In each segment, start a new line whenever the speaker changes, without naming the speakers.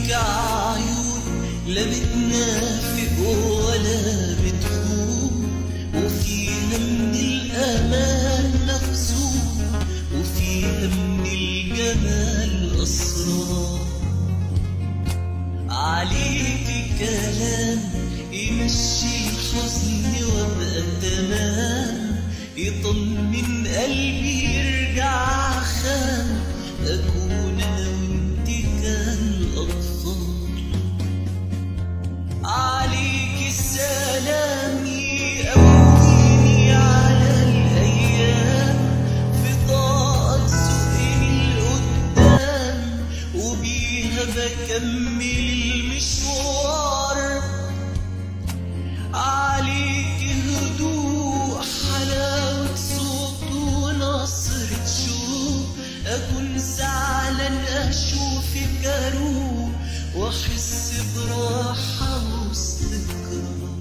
عليك عيون لا بتنافق ولا بتخون، وفيها من الأمان مخزون، وفيها من الجمال أسرار. عليك كلام يمشي الحزن وابقى تمام، يطمن قلبي يرجع خام، أكون أنا وانت كالأطفال. عليك السلام يقويني على الأيام، في طاقة تسوقني لقدام، وبيها بكمل المشوار. عليك هدوء حلاوة صوت ونصرة شوق، أكون زعلان أشوفك أروق، وأحس براحة واستقرار.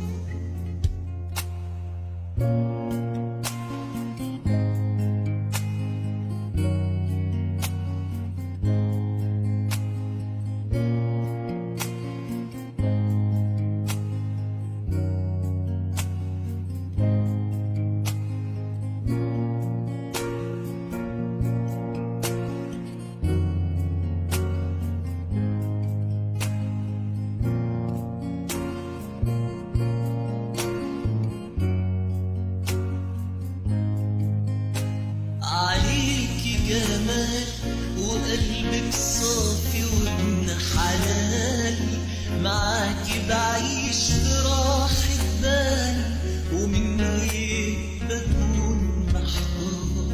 عليكي جمال وقلبك صافي وابن حلال، معاكي بعيش براحة بال، ومن غيرك بكون محتار.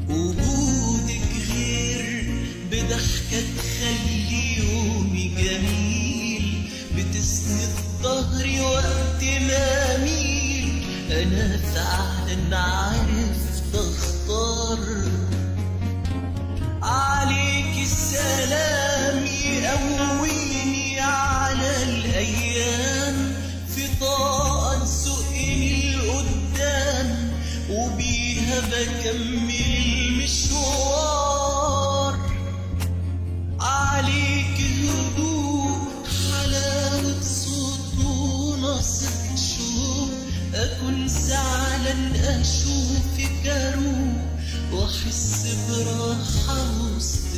وجودك غير بضحكة تخلي يومي جميل، بتسند ظهري وقت ما أميل، أنا فعلا عرفت أختار. عليك السلام يقويني على الأيام، في طاقة تسوقني لقدام، وبيها بكمل المشوار. عليك هدوء حلاوة صوت ونصرة شوق، أكون زعلان أشوفك أروق، وأحس براحة واستقرار.